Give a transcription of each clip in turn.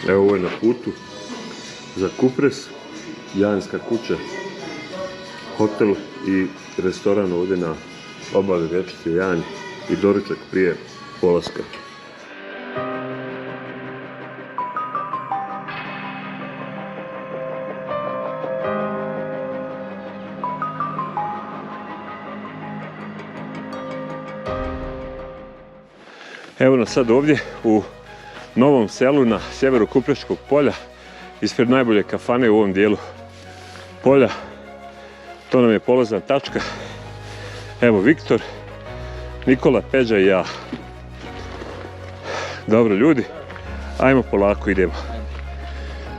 Evo, ovo je na putu za Kupres, Janska kuća, hotel i restoran ovdje na obali rječice Janj i doručak prije polaska. Evo nas sad ovdje u Novom Selu na sjeveru Kupreškog polja, ispred najbolje kafane u ovom dijelu polja. To nam je polazna tačka. Evo Viktor, Nikola, Peđa i ja. Dobro ljudi, ajmo polako, idemo.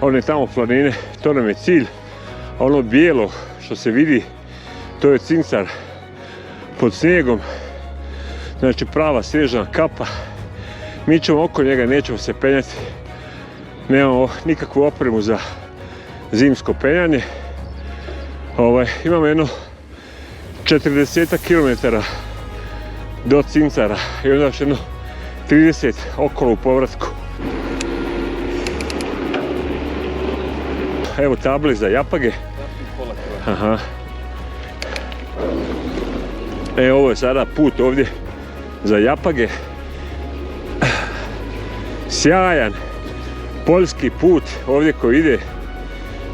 One tamo planine, to nam je cilj. Ono bijelo što se vidi, to je Cincar pod snijegom. Znači prava snježna kapa. Mi ćemo oko njega, nećemo se penjati. Nemamo nikakvu opremu za zimsko penjanje. Imamo jedno 40 km do Cincara i onda još jedno 30 okolo u povratku. Evo table za Japage. Aha. Ovo je sada put ovdje za Japage. Sjajan poljski put ovdje koji ide,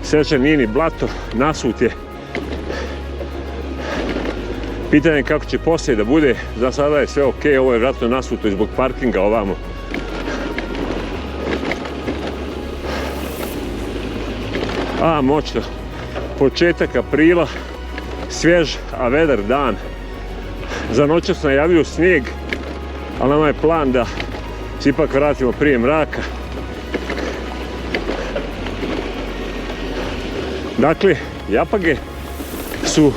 srećan nije ni blato, nasut je. Pitanje je kako će poslije da bude, za sada je sve ok, ovo je vjerojatno nasuto i zbog parkinga ovamo. Moćno, početak aprila, svjež, a vedar dan. Za noćas najavio snijeg, ali nama je plan da se ipak vratimo prije mraka. Dakle, Japage su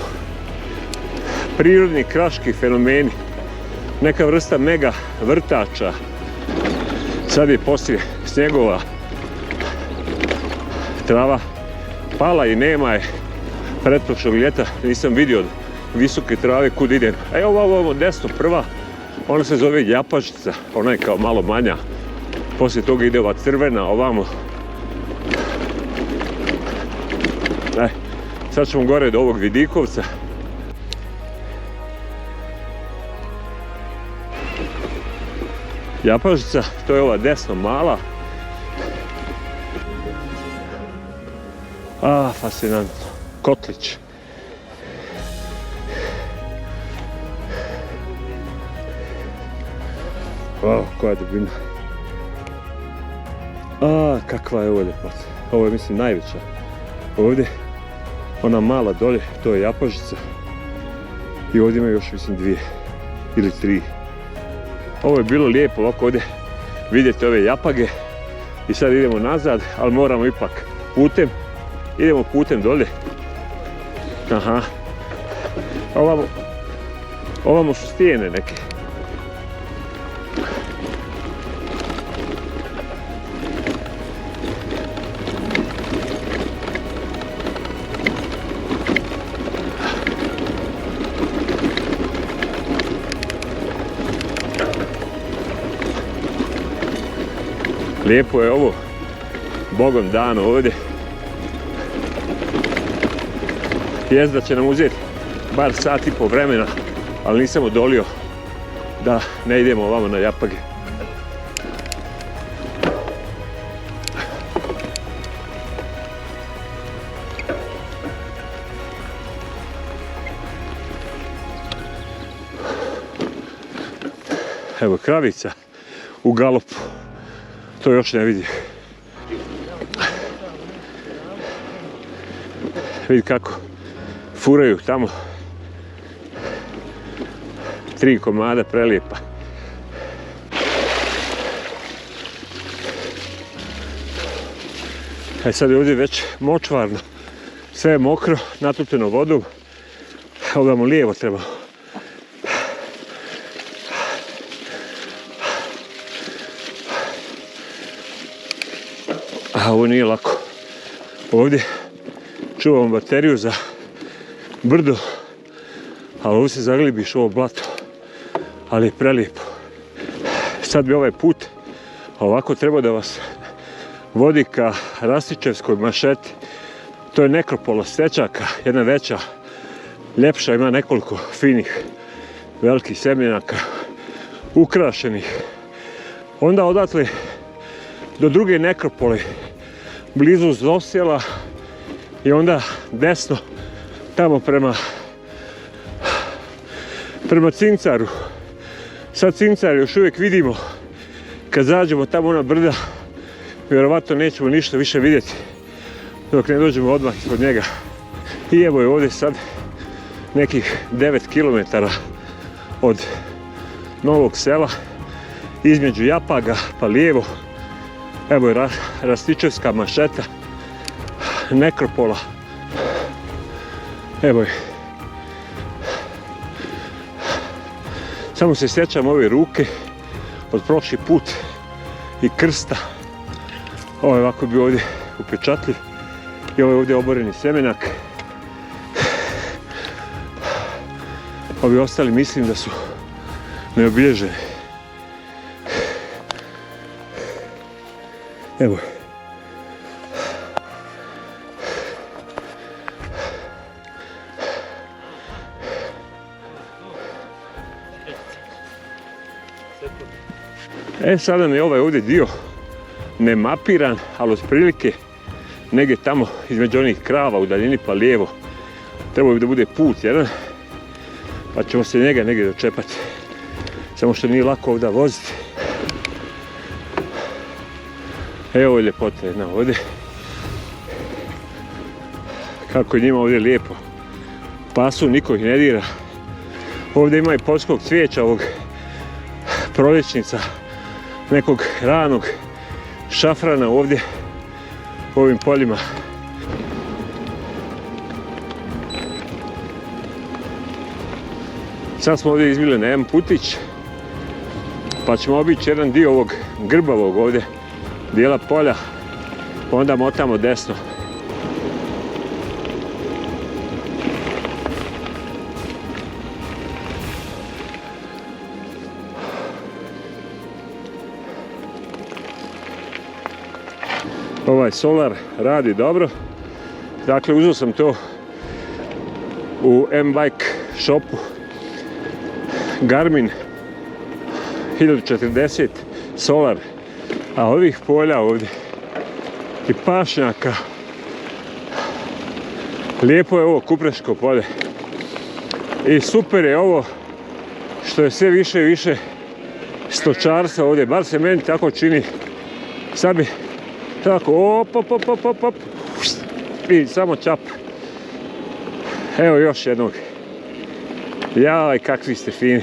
prirodni kraški fenomeni, neka vrsta mega vrtača. Sad je poslije snjegova trava pala i nema je pretprošlog ljeta, nisam vidio od visoke trave kud idem. Evo ovo desno prva, ona se zove Japažica, ona je kao malo manja. Poslije toga ide ova crvena ovamo. Sad ćemo gore do ovog vidikovca. Japažica, to je ova desno mala. Fascinantno. Kotlić. Koja dubina. Kakva je ovo ljepota. Ovo je, mislim, najveća. Ovdje, ona mala dolje, to je Japažica. I ovdje ima još, mislim, 2 ili 3. Ovo je bilo lijepo ovako ovdje vidjeti ove Japage. I sad idemo nazad, ali moramo ipak putem idemo putem dolje. Aha. Ovamo su stijene neke. Lijepo je ovo, Bogom dano ovdje. Jest da će nam uzeti bar sat i pol vremena, ali nisam odolio da ne idemo ovamo na Japage. Evo kravica u galopu. To još ne vidi. Vidi kako furaju tamo. 3 komada prelijepa. Sad je ovdje već močvarno. Sve je mokro, natupljeno vodom. Ovdje lijevo treba. A ovo nije lako. Ovdje čuvamo bateriju za brdo, ali ovdje se zaglibiš ovo blato, ali je prelijepo. Sad bi ovaj put ovako trebao da vas vodi ka Rastičevskoj mašeti. To je nekropola Stečaka, jedna veća, ljepša, ima nekoliko finih, velikih semljenaka, ukrašenih. Onda odatle do druge nekropole, blizu Zosjela, i onda desno tamo prema Cincaru. Sad Cincar još uvijek vidimo. Kad zađemo tamo na brda, vjerovatno nećemo ništa više vidjeti dok ne dođemo odmah ispod njega. I evo je ovdje sad nekih 9 km od Novog Sela, između Japaga pa lijevo. Evo je Rastičevska mašeta, nekropola. Evo je. Samo se sjećam ove ruke od prošli put i krsta. Ovo je ovako bio ovdje upečatljiv i ovo je ovdje oboreni semenak. Ovi ostali mislim da su neobilježeni. Evo je. Sada mi je ovaj ovdje dio nemapiran, ali otprilike negdje tamo između onih krava u daljini pa lijevo trebao bi da bude put jedan, pa ćemo se njega negdje dočepati. Samo što nije lako ovdje voziti. Evo je ljepota jedna ovdje. Kako je njima ovdje lijepo. Pasu, niko ih ne dira. Ovdje ima i poljskog cvijeća, ovog proljećnica, nekog ranog šafrana ovdje u ovim poljima. Sad smo ovdje izbili na jedan putić, pa ćemo obići jedan dio ovog grbavog ovdje dijela polja, pa onda motamo desno. Ovaj solar radi dobro. Dakle, uzeo sam to u M-Bike shopu. Garmin 1040 solar. A ovih polja ovdje i pašnjaka. Lijepo je ovo Kupreško polje. I super je ovo što je sve više i više stočarstva ovdje. Bar se meni tako čini. Sad bi tako, op. I samo čap. Evo još jednog. Jaj, kakvi ste fini.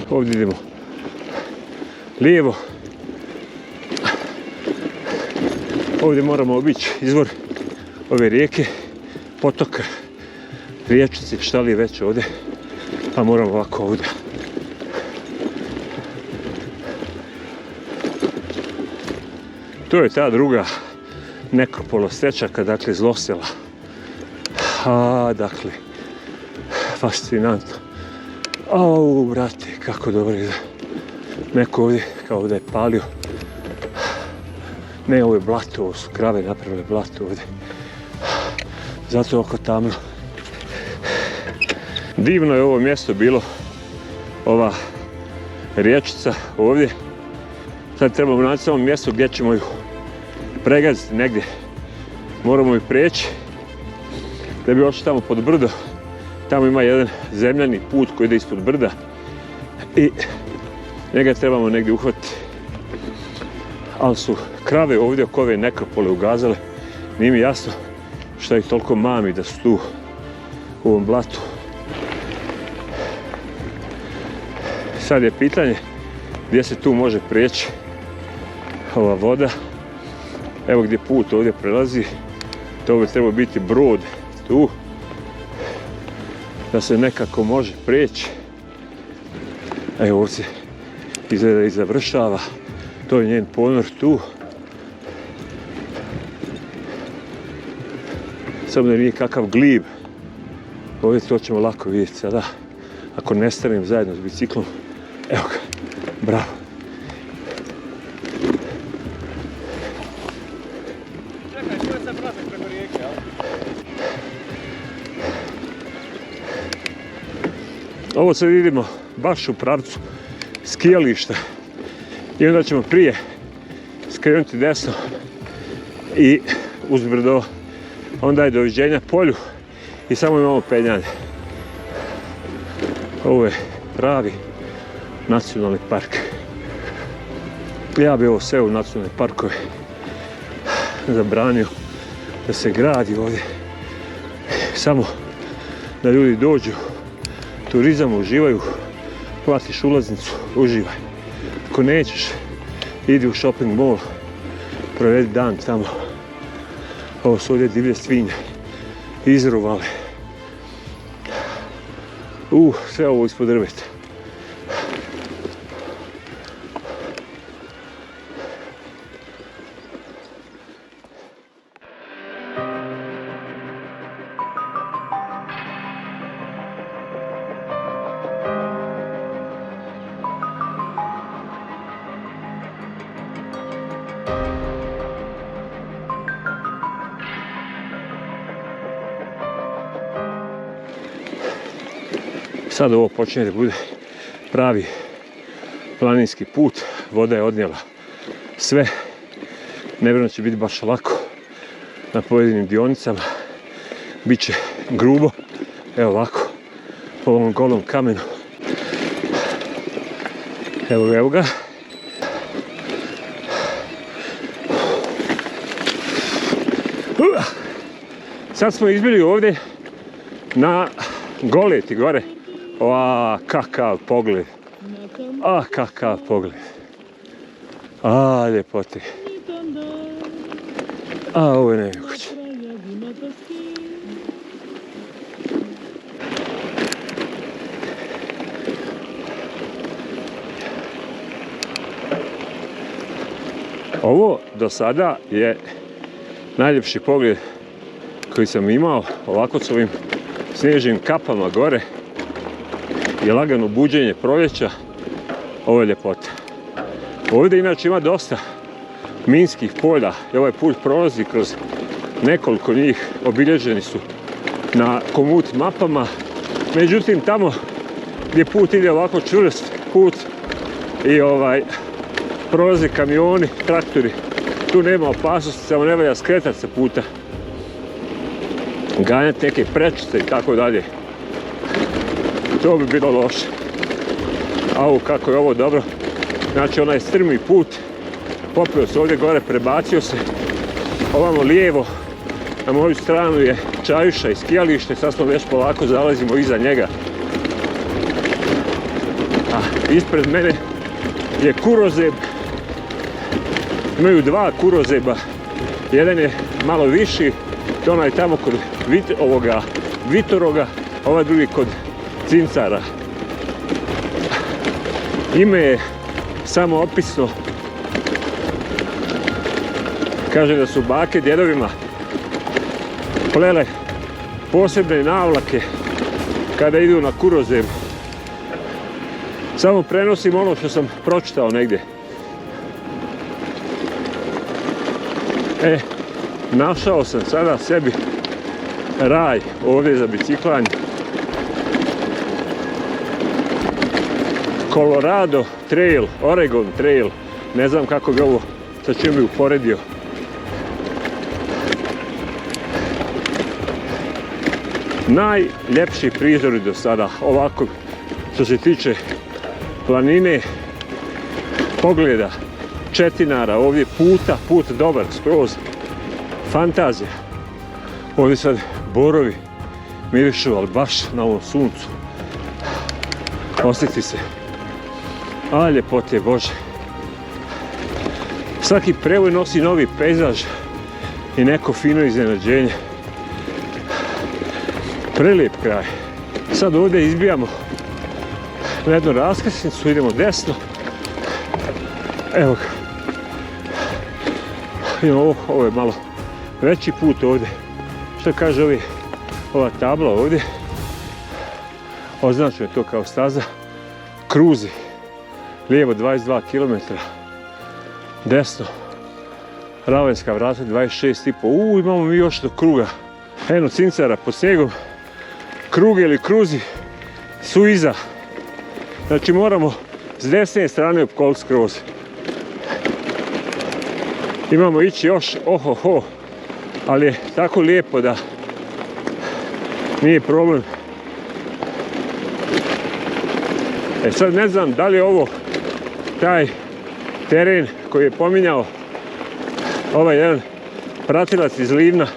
Ovdje idemo lijevo. Ovdje moramo obići izvor ove rijeke, potoka, riječice, šta li je već ovdje, pa moramo ovako ovdje. To je ta druga nekropolo Stečaka, dakle Zlosela. Dakle, fascinantno. Au, brate, kako dobro je. Neko ovdje, kao da je palio. Ne, ovo je blato, ovo su krave napravile blato ovdje. Zato je oko tamno. Divno je ovo mjesto bilo, ova riječica ovdje. Sad trebamo naći samo mjesto gdje ćemo ju pregaziti negdje. Moramo ju prijeći da bi ošli tamo pod brdo. Tamo ima jedan zemljani put koji ide ispod brda i njega trebamo negdje uhvatiti. Ali su krave ovdje oko ove nekropole ugazale. Nije mi jasno šta ih toliko mami da su tu u ovom blatu. Sad je pitanje gdje se tu može prijeći ova voda. Evo gdje put ovdje prelazi. To bi trebao biti brod tu. Da se nekako može prijeći. Evo ovdje se izgleda i završava. To je njen ponor tu. Samo da nije kakav glib. Ovdje to ćemo lako vidjeti sada. Ako ne stanem zajedno s biciklom. Evo ga. Bravo. Čekaj, što je sad prelazak preko rijeke, jel? Ovo sad vidimo baš u pravcu skijališta. I onda ćemo prije skrenuti desno i uzbrdo. Onda je doviđenja polju i samo imamo penjanje. Ovo je pravi nacionalni park. Ja bi ovo sve u nacionalne parkove zabranio da se gradi ovdje. Samo da ljudi dođu, turizam uživaju, platiš ulaznicu, uživaj. Ako nećeš, idi u shopping mall, provedi dan tamo. Ovo su ovdje divlje svinje, izruvale. Sve ovo ispod drveta. Sad ovo počinje da bude pravi planinski put. Voda je odnijela sve. Nevjerojatno će biti baš lako na pojedinim dionicama. Biće grubo. Evo ovako. Po ovom golom kamenu. Evo ga. Sad smo izbili ovdje na Goleti gore. Kakav pogled. Kakav pogled. Ljepote. Ovo je nemoguće. Ovo do sada je najljepši pogled koji sam imao, ovako s ovim snježnim kapama gore. Je lagano buđenje proljeća. Ovo je ljepota. Ovdje inače ima dosta minskih polja i ovaj put prolazi kroz nekoliko njih, obilježeni su na komut mapama. Međutim, tamo gdje put ide ovako čvrst put i prolaze kamioni, traktori, tu nema opasnosti, samo ne valja skretati sa puta, ganjati neke prečice i tako dalje. To bi bilo loše. A kako je ovo dobro. Znači onaj strmi put, popio se ovdje gore, prebacio se ovamo lijevo. Na moju stranu je Čajuša i skijalište, sad smo već polako zalazimo iza njega. A ispred mene je Kurozeb. Imaju dva Kurozeba Jedan je malo viši, to onaj tamo kod Vitoroga, a ovaj drugi kod Cincara. Ime je samo opisno. Kaže da su bake djedovima plele posebne navlake kada idu na kurozem. Samo prenosim ono što sam pročitao negdje. Našao sam sada sebi raj ovdje za biciklanje. Colorado Trail, Oregon Trail. Ne znam kako ga ovo sa čim bi uporedio. Najljepši prizori do sada, ovako što se tiče planine, pogleda, četinara, ovdje put dobar, skroz, fantazija. Ovdje sad borovi mirišu, ali baš na ovom suncu. Osjeti se, a ljepote Bože. Svaki prevoj nosi novi pejzaž i neko fino iznenađenje. Prelijep kraj. Sad ovdje izbijamo na jednu raskrsnicu, idemo desno. Evo ga. Ovo je malo veći put ovdje. Što kaže ova tabla ovdje? Označeno je to kao staza. Kruzi. Lijevo 22 km. Desno. Ravenska vrata 26,5. Imamo mi još do kruga. Eno Cincara pod snijegom. Krug ili kruzi su iza. Znači moramo s desne strane opkoliti skroz. Imamo ići još ali je tako lijepo da nije problem. Sad ne znam da li je ovo taj teren koji je pominjao ovaj jedan pratilac iz Livna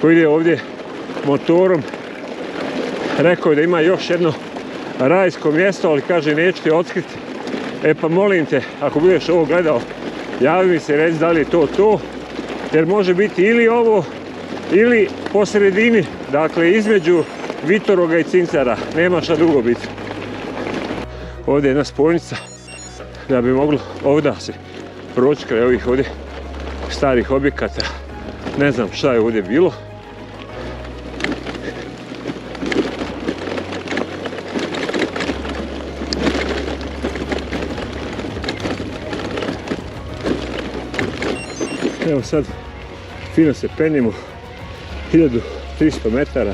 koji ide ovdje motorom. Rekao je da ima još jedno rajsko mjesto, ali kaže neću ti otkriti. Pa molim te, ako budeš ovo gledao, javi mi se i reci da li je to, jer može biti ili ovo, ili po sredini, dakle između Vitoroga i Cincara, nema šta drugo biti. Ovdje je jedna spojnica, da bi moglo ovdje se proći kraj ovih ovdje starih objekata. Ne znam šta je ovdje bilo. Evo sad fino se penimo 1300 metara.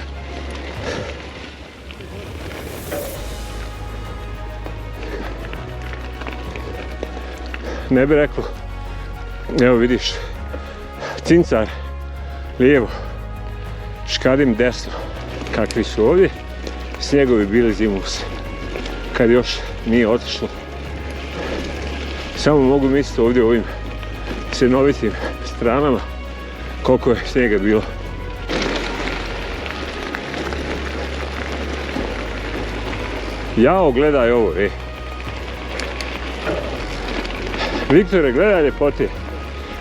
Ne bi rekao, evo vidiš, Cincar lijevo, Škadim desno, kakvi su ovdje, snjegovi bili zimus, kad još nije otišlo. Samo mogu misliti ovdje u ovim cjenovitim stranama koliko je snijega bilo. Jao, gledaj ovo, Viktore, gledaj ljepote.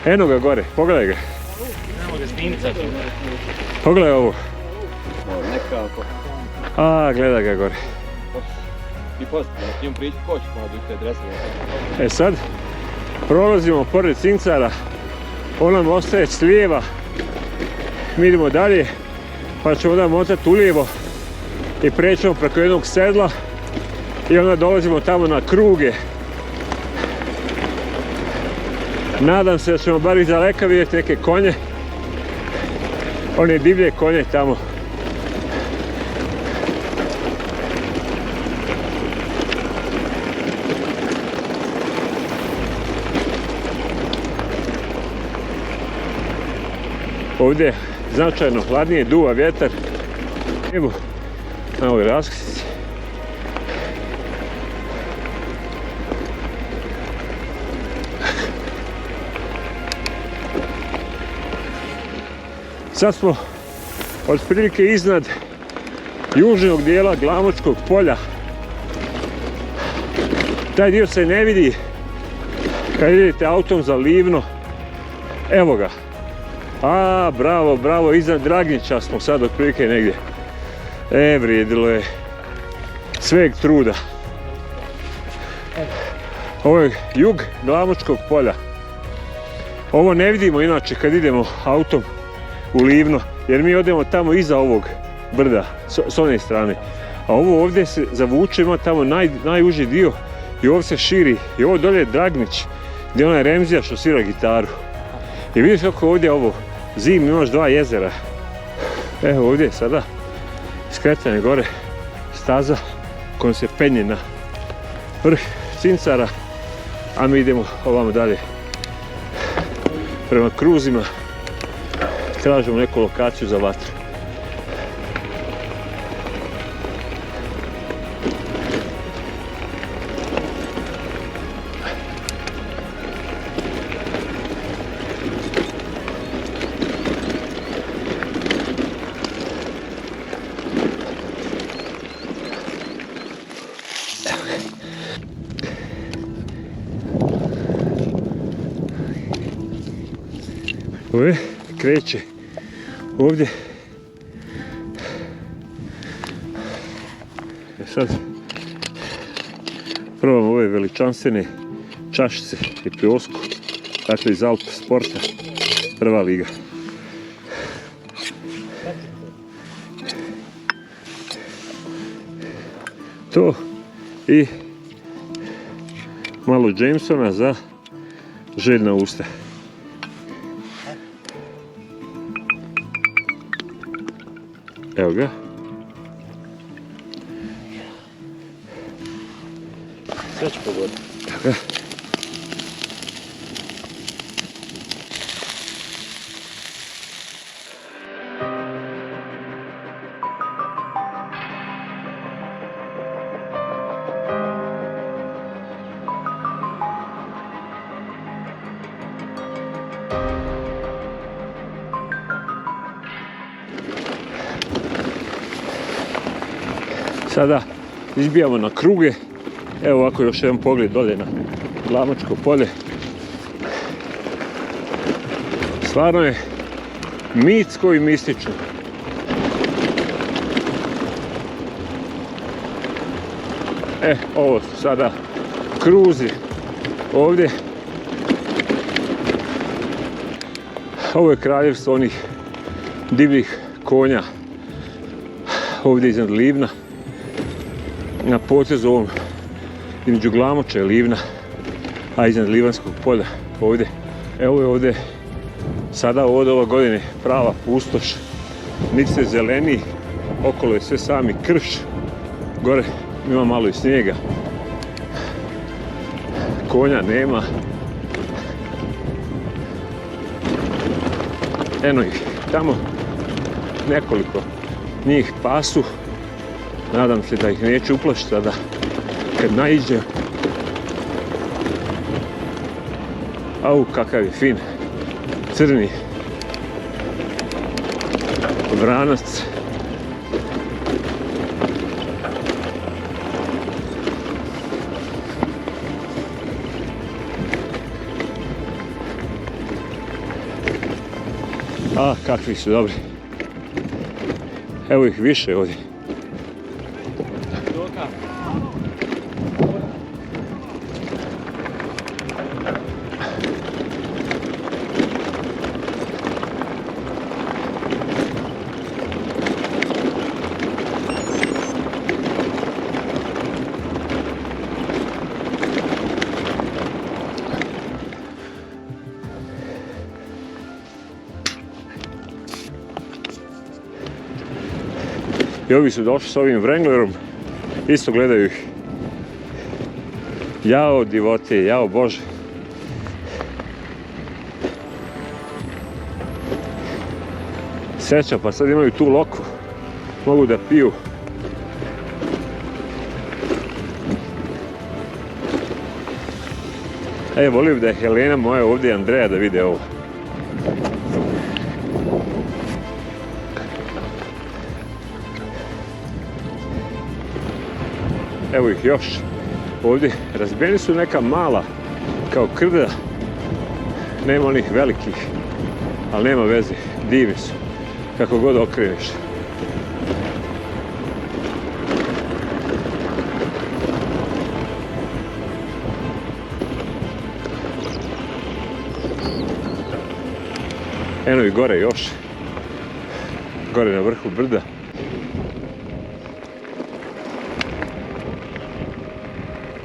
Eno ga gore, pogledaj ga. Nemo ga snimcat. Pogledaj ovo. Nekako. Gledaj ga gore. I poslije, na tim prići ko ću malo biti adresno. Sad prolazimo pored Cincara, on nam ostaje s lijeva, mi idemo dalje, pa ćemo onda motati ulijevo i prećemo preko jednog sedla i onda dolazimo tamo na kruge. Nadam se da ćemo bar iz daleka vidjeti neke konje, one divlje konje tamo. Ovdje značajno hladnije, duva vjetar. Evo na ovoj raskrsnici. Sad smo otprilike iznad južnog dijela Glamočkog polja. Taj dio se ne vidi kad idete autom za Livno. Evo ga. A, bravo, bravo, iza Dragnića smo sad otprilike negdje. Vrijedilo je sveg truda. Ovo je jug Glamočkog polja. Ovo ne vidimo inače kad idemo autom u Livno, jer mi odemo tamo iza ovog brda, s one strane. A ovo ovdje se zavuče, ima tamo najuži dio i ovo se širi. I ovo dolje je Dragnić, gdje je onaj Remzija što svira gitaru. I vidiš kako ovdje ovo zim imaš dva jezera. Evo ovdje je sada skretanje gore, staza kojom se penje na vrh Cincara, a mi idemo ovamo dalje prema kruzima, tražimo neku lokaciju za vatru. Ovo kreće ovdje. Sad probamo ove veličanstvene čašice i piosku, dakle iz Alp Sporta, prva liga. To i malo Jamesona za željna usta. Evo ga. Sve će pogoditi. Evo ga. Sada izbijamo na kruge. Evo ovako još jedan pogled dolje na Glamočko polje. Stvarno je mitsko i mistično. Ovo su sada kruzi ovdje. Ovo je kraljevstvo onih divljih konja ovdje iznad Livna. Na potezu ovom između Glamoča i Livna, a iznad Livanskog polja ovdje. Evo je ovdje sada od ove godine prava pustoš, niti se zeleni, okolo je sve sami krš, gore ima malo i snijega, konja nema. Eno ih tamo nekoliko njih pasu. Nadam se da ih neću uplašiti sada kad naiđem. Au, kakav je fin, crni vranac. A, kakvi su dobri. Evo ih više ovdje. I ovi su došli s ovim Wranglerom, isto gledaju ih. Jao divote, jao Bože. Sreća, pa sad imaju tu loku, mogu da piju. Volio bi da je Helena moja ovdje i Andreja da vide ovo. Evo ih još ovdje. Razbijeni su neka mala, kao krda, nema onih velikih ali nema veze, divni su, kako god okreniš. Eno i gore još, gore na vrhu brda.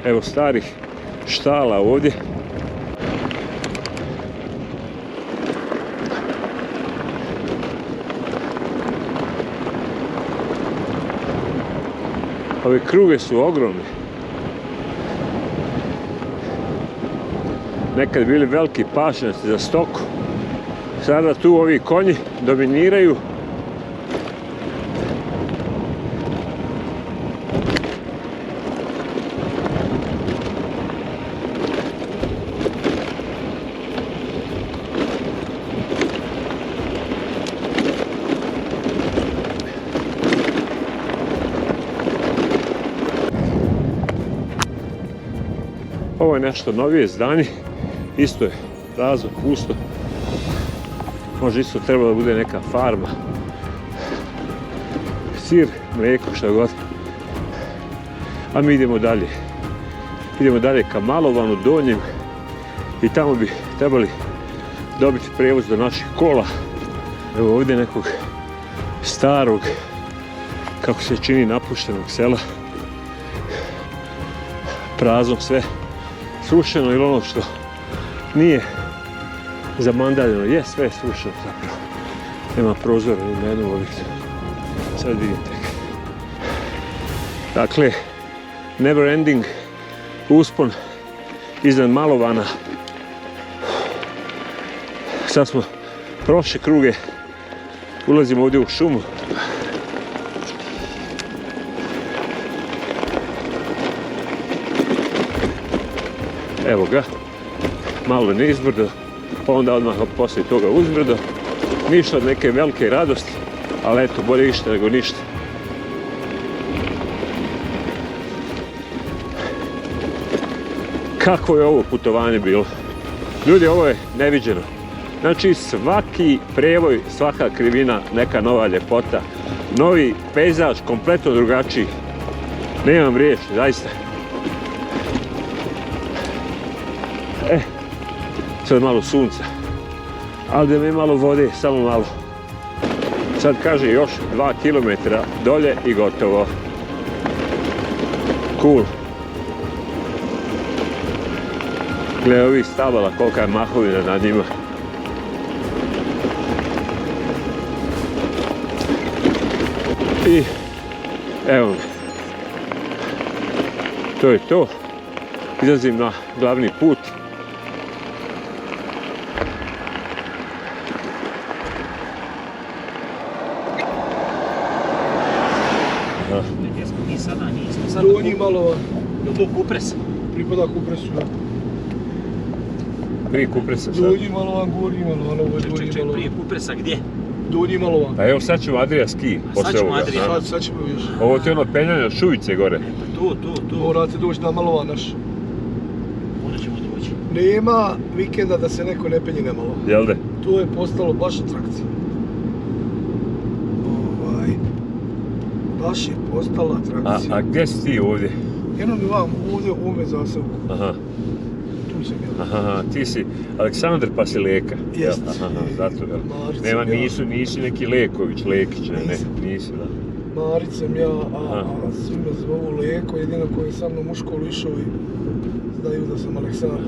Evo starih štala ovdje. Ove kruge su ogromne. Nekad bili veliki pašnjaci za stoku. Sada tu ovi konji dominiraju. Ovo je nešto novije zdanje, isto je prazno, pusto. Možda isto trebalo da bude neka farma. Sir, mlijeko, šta god. A mi idemo dalje. Idemo dalje ka Malovanu donjem i tamo bi trebali dobiti prijevoz do naših kola. Evo ovdje nekog starog, kako se čini, napuštenog sela. Prazno sve. Srušeno ili ono što nije zamandaljeno, je sve srušeno zapravo. Nema prozora ni na jednom objektu. Sad vidite. Dakle, never ending uspon iznad Malovana. Sad smo prošli kruge, ulazimo ovdje u šumu. Evo ga, malo nizbrdo, pa onda odmah poslije toga uzbrdo. Ništa od neke velike radosti, ali eto, bolje išta nego ništa. Kako je ovo putovanje bilo? Ljudi, ovo je neviđeno. Znači, svaki prevoj, svaka krivina, neka nova ljepota, novi pejzaž, kompletno drugačiji. Nemam riječi, zaista. Sad malo sunca, ali da mi je malo vode, samo malo. Sad kaže još 2 km dolje i gotovo. Cool. Gle ovih stabala, kolika je mahovina nad njima. I evo me. To je to. Izlazim na glavni put. Gdje smo mi sada, nismo sada. Donji Malovan. Je to Kupres? Pripada Kupresu, da. Prije Kupresa sad. Donji Malovan, Gornji Malovan, ovo je Donji Čekaj, Malovan. prije Kupresa gdje? Donji Malovan. Pa evo sad ćemo Adria ski sad posle ćemo ovoga. Adria. Aha. Sad ćemo još. Ovo ti je ono penjanje od Šuvice gore. Pa to. Morate doći na Malovan naš. Onda ćemo doći. Nema vikenda da se neko ne penje na Malovan. Jel de? To je postalo baš atrakcija. Baš je postala atrakcija. A gdje si ti ovdje? Jedno mi vam ovdje u ovome zasevu. Aha. Tu sam ja. Aha, ti si Aleksandar pa si Leka. Jest. Aha, zato jel. Marica Nema, ja. nisi neki Leković, Lekić, Nisam. nisi, da. Marić sam ja, Aha. a svi me zovu Leko, jedino koji je sa mnom u školu išao i znaju da sam Aleksandar.